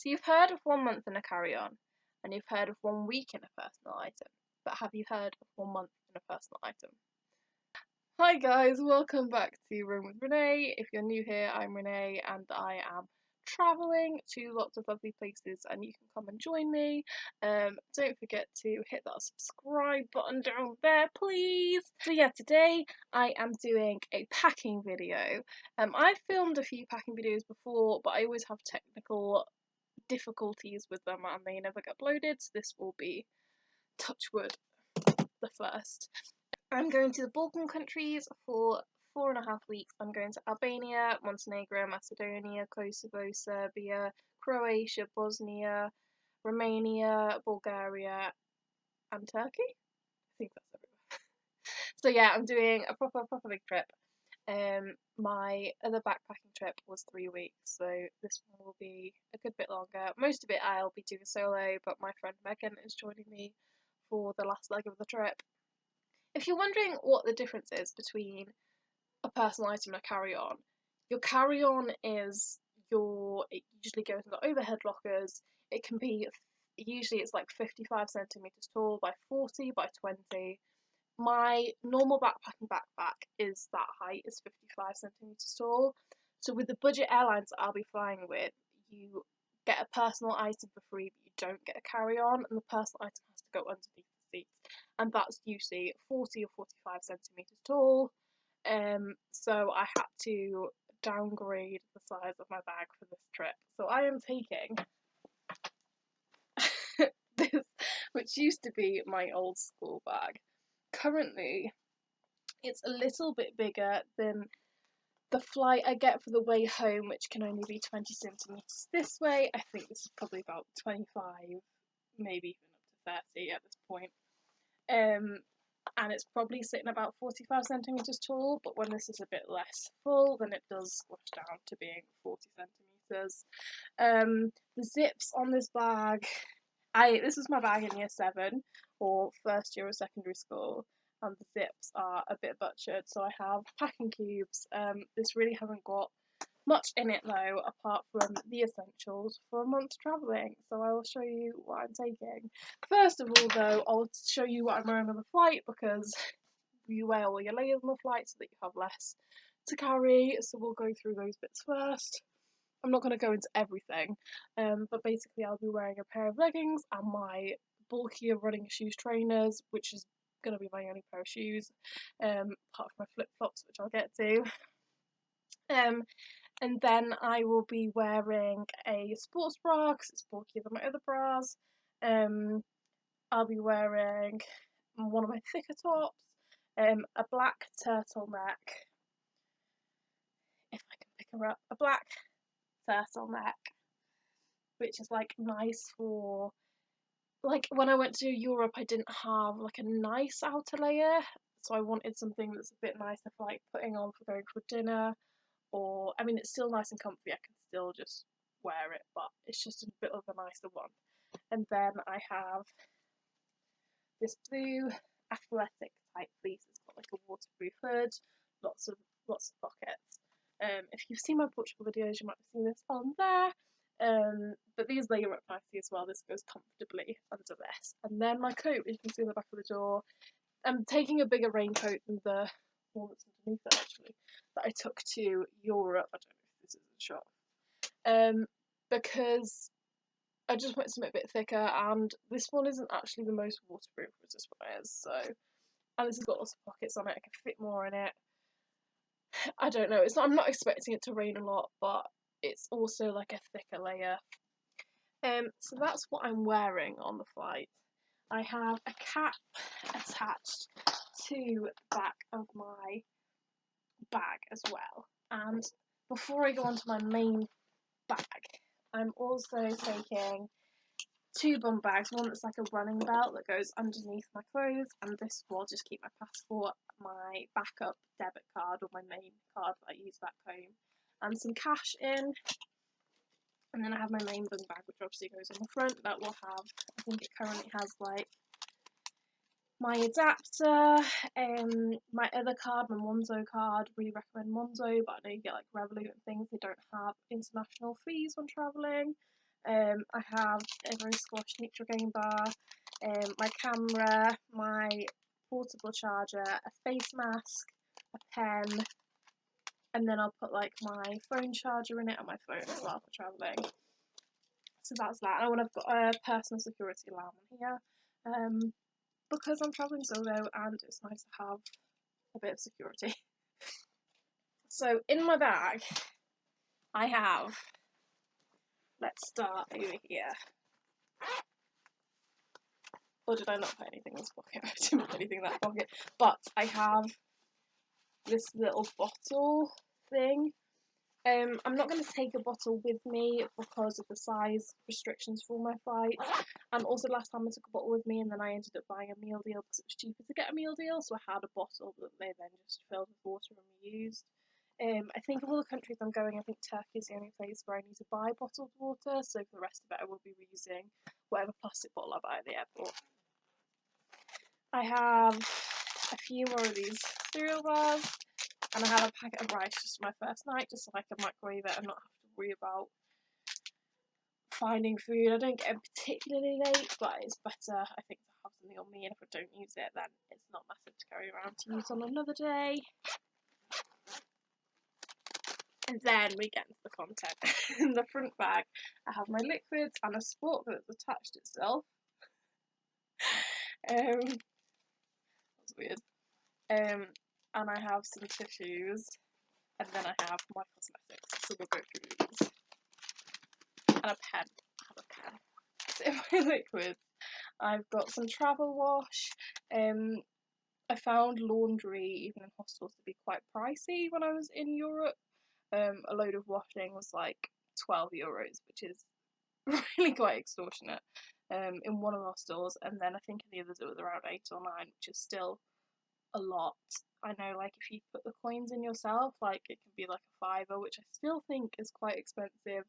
So you've heard of 1 month in a carry-on, and you've heard of 1 week in a personal item, but have you heard of 1 month in a personal item? Hi guys, welcome back to Room with Renee. If you're new here, I'm Renee and I am travelling to lots of lovely places and you can come and join me. Don't forget to hit that subscribe button down there, please. So yeah, today I am doing a packing video. I've filmed a few packing videos before, but I always have technical difficulties with them and they never get uploaded, so this will be, touch wood, the first. I'm going to the Balkan countries for 4.5 weeks. I'm going to Albania, Montenegro, Macedonia, Kosovo, Serbia, Croatia, Bosnia, Romania, Bulgaria, and Turkey. I think that's everywhere. So yeah, I'm doing a proper big trip. My other backpacking trip was 3 weeks, so this one will be a good bit longer. Most of it I'll be doing solo, but my friend Megan is joining me for the last leg of the trip. If you're wondering what the difference is between a personal item and a carry-on, your carry-on is it usually goes in the overhead lockers. It can be, usually it's like 55 centimeters tall by 40 by 20. My normal backpacking backpack is that height, is 55 centimeters tall. So with the budget airlines that I'll be flying with, you get a personal item for free, but you don't get a carry-on, and the personal item has to go underneath the seats, and that's usually 40 or 45 centimeters tall. So I had to downgrade the size of my bag for this trip. So I am taking this, which used to be my old school bag. Currently, it's a little bit bigger than the flight I get for the way home, which can only be 20 centimeters this way. I think this is probably about 25, maybe even up to 30 at this point. And it's probably sitting about 45 centimeters tall, but when this is a bit less full, then it does squish down to being 40 centimeters. The zips on this bag, this was my bag in year 7 or first year of secondary school, and the zips are a bit butchered, so I have packing cubes. This really hasn't got much in it though, apart from the essentials for a month travelling, so I will show you what I'm taking. First of all though, I'll show you what I'm wearing on the flight, because you wear all your layers on the flight so that you have less to carry, so we'll go through those bits first. I'm not going to go into everything, but basically I'll be wearing a pair of leggings and my bulkier running shoes trainers, which is going to be my only pair of shoes, apart from my flip-flops, which I'll get to. And then I will be wearing a sports bra because it's bulkier than my other bras. I'll be wearing one of my thicker tops, a black turtleneck, if I can pick her up, a black turtleneck, which is like nice for, like when I went to Europe I didn't have like a nice outer layer, so I wanted something that's a bit nicer for like putting on for going for dinner. Or, I mean, it's still nice and comfy, I can still just wear it, but it's just a bit of a nicer one. And then I have this blue athletic type fleece. It's got like a waterproof hood, lots of pockets. If you've seen my Portugal videos, you might have seen this on there. But these layer up nicely as well. This goes comfortably under this. And then my coat, as you can see on the back of the door. I'm taking a bigger raincoat than the one that's underneath it actually, that I took to Europe. I don't know if this is a shot. Because I just wanted something a bit thicker, and this one isn't actually the most waterproof as this one is, so, and this has got lots of pockets on it, I can fit more in it. I don't know, I'm not expecting it to rain a lot, but it's also like a thicker layer. So that's what I'm wearing on the flight. I have a cap attached to the back of my bag as well. And before I go on to my main bag, I'm also taking 2 bum bags, one that's like a running belt that goes underneath my clothes, and this will just keep my passport, my backup debit card or my main card that I use back home, and some cash in. And then I have my main bum bag, which obviously goes on the front. That will have, I think it currently has like my adapter, my other card, my Monzo card. Really recommend Monzo, but I know you get like Revolut and things, they don't have international fees when travelling. I have a very squashed Nutrigrain bar, my camera, my portable charger, a face mask, a pen, and then I'll put like my phone charger in it and my phone as well for travelling. So that's that. And I've got a personal security alarm on here, because I'm travelling solo and it's nice to have a bit of security. So in my bag, I have, let's start over here. Or did I not put anything in this pocket? I didn't put anything in that pocket. But I have this little bottle thing. I'm not going to take a bottle with me because of the size restrictions for my flights. And also last time I took a bottle with me and then I ended up buying a meal deal because it was cheaper to get a meal deal. So I had a bottle that they then just filled with water and reused. I think of all the countries I'm going, I think Turkey is the only place where I need to buy bottled water. So for the rest of it I will be reusing whatever plastic bottle I buy at the airport. I have a few more of these cereal bars, and I have a packet of rice just for my first night, just so I can microwave it and not have to worry about finding food. I don't get it particularly late, but it's better, I think, to have something on me, and if I don't use it, then it's not massive to carry around to use on another day. And then we get into the content. In the front bag, I have my liquids and a sport that's attached itself. That's weird. And I have some tissues, and then I have my cosmetics, so we'll go through these. And a pen. I have a pen. So in my liquids, I've got some travel wash. I found laundry, even in hostels, to be quite pricey when I was in Europe. A load of washing was like €12, which is really quite extortionate in one of our stores, and then I think in the others it was around 8 or 9, which is still a lot. I know, like, if you put the coins in yourself, like, it can be like a £5, which I still think is quite expensive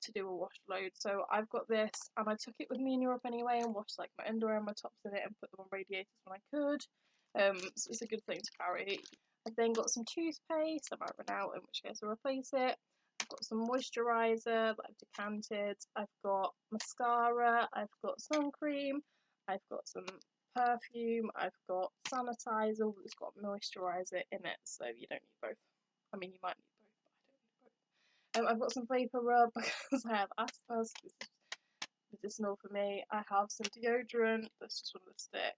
to do a wash load. So I've got this, and I took it with me in Europe anyway and washed like my underwear and my tops in it and put them on radiators when I could. So it's a good thing to carry. I've then got some toothpaste. I might run out, in which case I'll replace it. I've got some moisturiser that I've decanted. I've got mascara. I've got sun cream. I've got some perfume. I've got sanitizer that's got moisturiser in it, so you don't need both. I mean, you might need both, but I don't need both. I've got some vapor rub because I have asthma, so this is medicinal for me. I have some deodorant, that's just one of the sticks.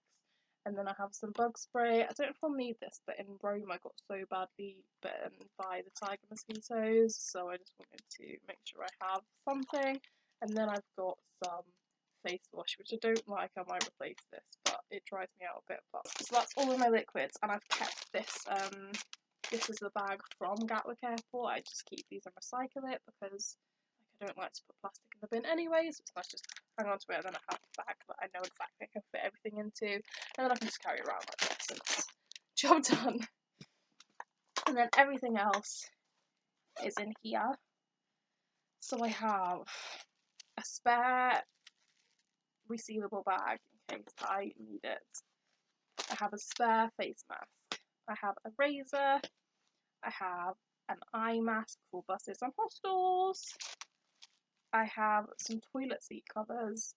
And then I have some bug spray. I don't know if I'll need this, but in Rome I got so badly bitten by the tiger mosquitoes, so I just wanted to make sure I have something. And then I've got some face wash, which I don't like. I might replace this, but it dries me out a bit. So that's all of my liquids, and I've kept this. This is the bag from Gatwick Airport. I just keep these and recycle it because I don't like to put plastic in the bin anyway, so it's nice just to hang on to it, and then I have a bag that I know in fact I can fit everything into, and then I can just carry it around like this, and it's job done. And then everything else is in here. So I have a spare resealable bag in case I need it. I have a spare face mask. I have a razor. I have an eye mask for buses and hostels. I have some toilet seat covers.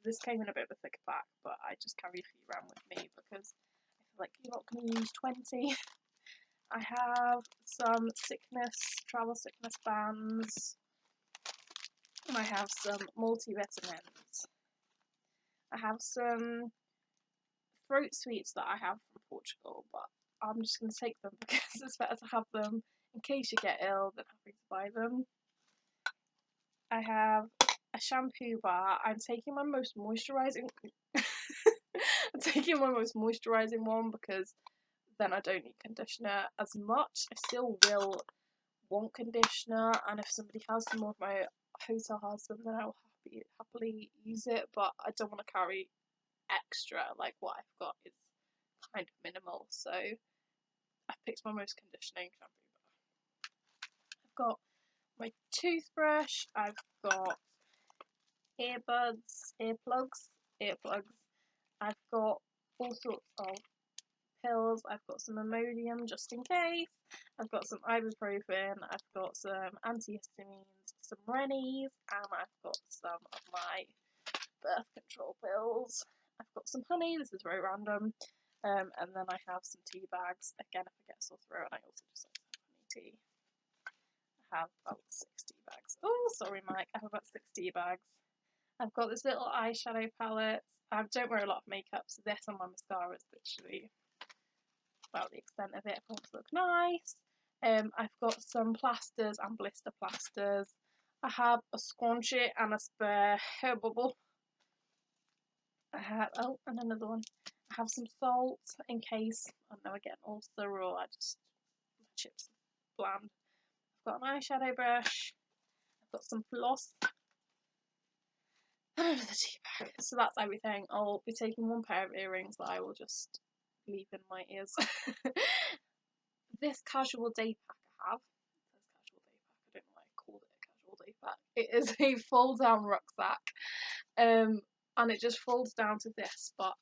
This came in a bit of a thick pack, but I just carry a few around with me because I feel like you're not going to use 20. I have some travel sickness bands. And I have some multivitamins. I have some throat sweets that I have from Portugal, but I'm just going to take them because it's better to have them in case you get ill than having to buy them. I have a shampoo bar. I'm taking my most moisturising one because then I don't need conditioner as much. I still will want conditioner, and if somebody has some, or if my hotel has them, then I'll happily use it, but I don't want to carry extra. Like, what I've got is kind of minimal, so I've picked my most conditioning shampoo bar. I've got my toothbrush, I've got earplugs, I've got all sorts of pills, I've got some Imodium just in case, I've got some ibuprofen, I've got some antihistamines, some Rennies, and I've got some of my birth control pills. I've got some honey, this is very random, and then I have some tea bags. Again, if I get a sore throat, and I also just like to have honey tea. I have about 6 tea bags. Oh, sorry Mike, I have about 6 tea bags. I've got this little eyeshadow palette. I don't wear a lot of makeup, so this and my mascara is literally about the extent of it. I want to look nice. I've got some plasters and blister plasters. I have a scrunchie and a spare hair bubble. I have, oh, and another one. I have some salt in case, I don't know, I get an ulcer or I just, my chips are bland. I've got an eyeshadow brush. I've got some floss. And another tea bag. So that's everything. I'll be taking one pair of earrings that I will just leave in my ears. This casual day pack I have, it says casual day pack, I don't know why I called it a casual day pack. It is a fold down rucksack, and it just folds down to this, but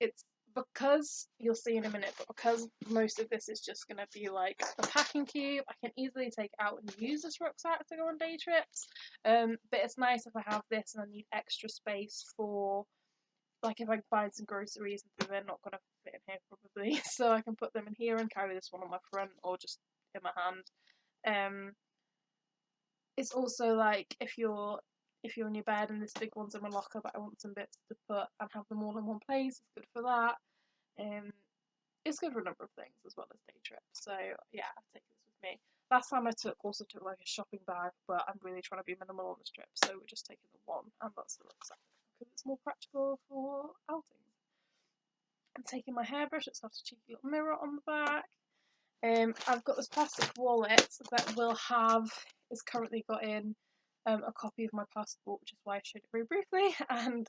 it's because, you'll see in a minute, but because most of this is just going to be like a packing cube, I can easily take it out and use this rucksack to go on day trips, but it's nice if I have this and I need extra space for, like, if I buy some groceries and they're not going to fit in here probably, so I can put them in here and carry this one on my front or just in my hand. It's also like if you're in your bed and this big one's in my locker but I want some bits to put and have them all in one place, it's good for that. It's good for a number of things as well as day trips, so yeah, I've taken this with me. Last time I also took like a shopping bag, but I'm really trying to be minimal on this trip, so we're just taking the one, and that's the rucksack because it's more practical for outings. I'm taking my hairbrush, it's got a cheeky little mirror on the back. I've got this plastic wallet that will have, it's currently got in a copy of my passport, which is why I showed it very briefly, and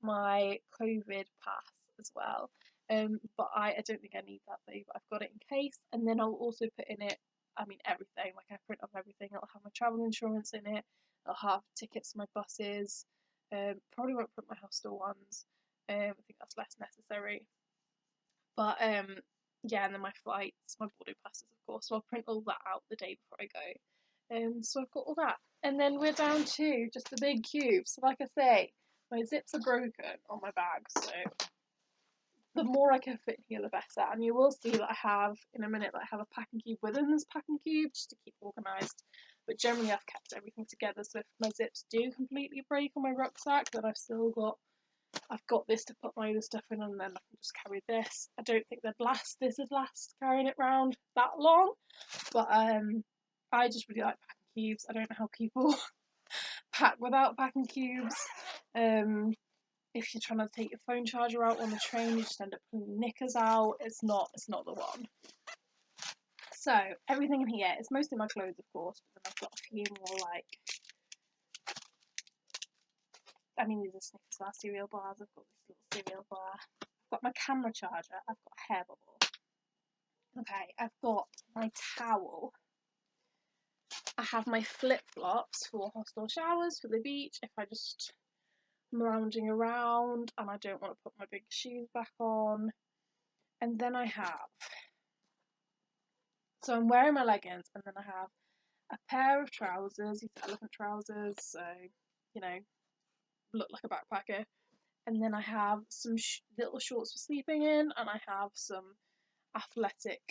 my COVID pass as well. But I don't think I need that though, but I've got it in case, and then I'll also put in it, I mean everything, like I print off everything. I'll have my travel insurance in it, I'll have tickets to my buses, probably won't put my hostel ones, I think that's less necessary. But yeah, and then my flights, my boarding passes, of course. So I'll print all that out the day before I go. So I've got all that, and then we're down to just the big cube. So like I say, my zips are broken on my bag, so the more I can fit in here, the better. And you will see that I have in a minute that I have a packing cube within this packing cube just to keep organised. But generally, I've kept everything together. So if my zips do completely break on my rucksack, then I've got this to put my other stuff in, and then I can just carry this. I don't think this would last carrying it around that long, but I just really like packing cubes. I don't know how people pack without packing cubes. If you're trying to take your phone charger out on the train, you just end up pulling your knickers out. It's not the one. So everything in here is mostly my clothes, of course, but then I've got a few more, like, I mean, these are Snickers bar cereal bars. I've got this little cereal bar. I've got my camera charger. I've got a hair bubble. Okay, I've got my towel. I have my flip-flops for hostel showers, for the beach, if I just am lounging around and I don't want to put my big shoes back on. And then so I'm wearing my leggings, and then I have a pair of trousers, these elephant trousers, so, you know, look like a backpacker. And then I have some little shorts for sleeping in, and I have some athletic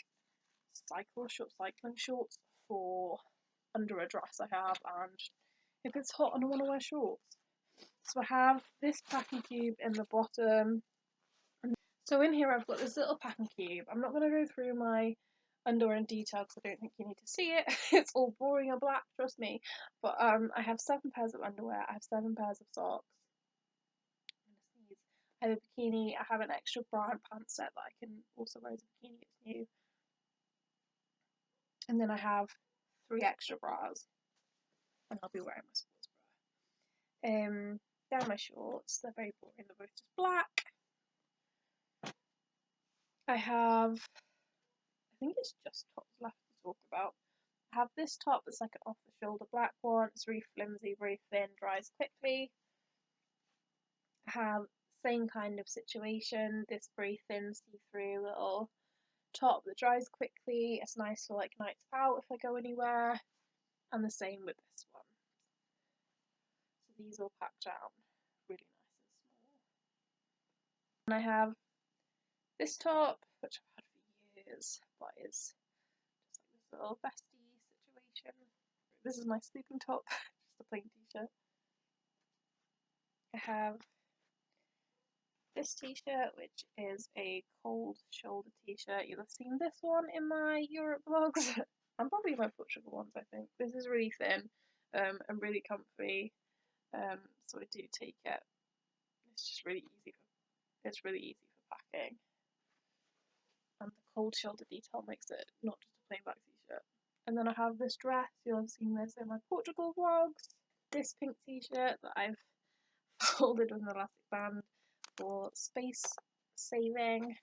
cycling shorts for under a dress I have, and if it's hot and I want to wear shorts. So I have this packing cube in the bottom. So in here I've got this little packing cube. I'm not going to go through my underwear in detail because I don't think you need to see it. It's all boring and black, trust me. But I have 7 pairs of underwear. I have 7 pairs of socks. I have a bikini. I have an extra bra and pants set that I can also wear as a bikini. It's new. And then I have 3 extra bras, and I'll be wearing my sports bra. They're my shorts. They're very boring. They're both just black. I have, I think it's just tops left to talk about. I have this top that's like an off-the-shoulder black one. It's really flimsy, very thin, dries quickly. I have same kind of situation. This very thin, see-through little top that dries quickly. It's nice for like nights out if I go anywhere. and the same with this one. So these all pack down really nice and small. And I have this top, which I've had for years, but is just like this little vesty situation. This is my sleeping top, just a plain t-shirt. I have this t-shirt, which is a cold shoulder t-shirt. You'll have seen this one in my Europe vlogs, and probably my Portugal ones, I think. This is really thin and really comfy, so I do take it. It's just really easy for packing. And the cold shoulder detail makes it not just a plain black t-shirt. And then I have this dress, you'll have seen this in my Portugal vlogs. This pink t-shirt that I've folded with an elastic band for space saving.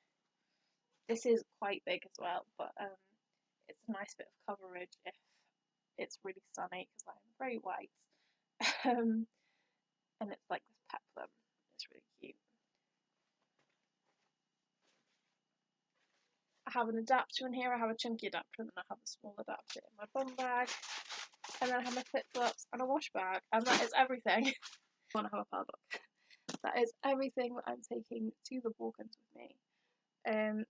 This is quite big as well, but it's a nice bit of coverage if it's really sunny because I'm very white. And it's like this peplum. It's really cute. I have an adapter in here. I have a chunky adapter, and then I have a small adapter in my bum bag. And then I have my flip-flops and a wash bag, and that is everything. I want to have a padlock. That is everything that I'm taking to the Balkans with me.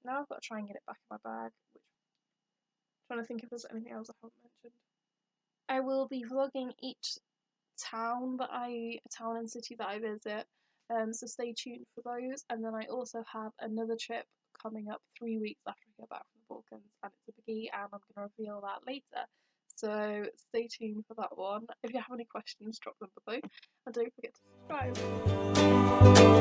Now I've got to try and get it back in my bag, which I'm trying to think if there's anything else I haven't mentioned. I will be vlogging each town and city that I visit, so stay tuned for those. And then I also have another trip coming up 3 weeks after I get back from the Balkans, and it's a biggie, and I'm going to reveal that later. So stay tuned for that one. If you have any questions, drop them below, and don't forget to subscribe.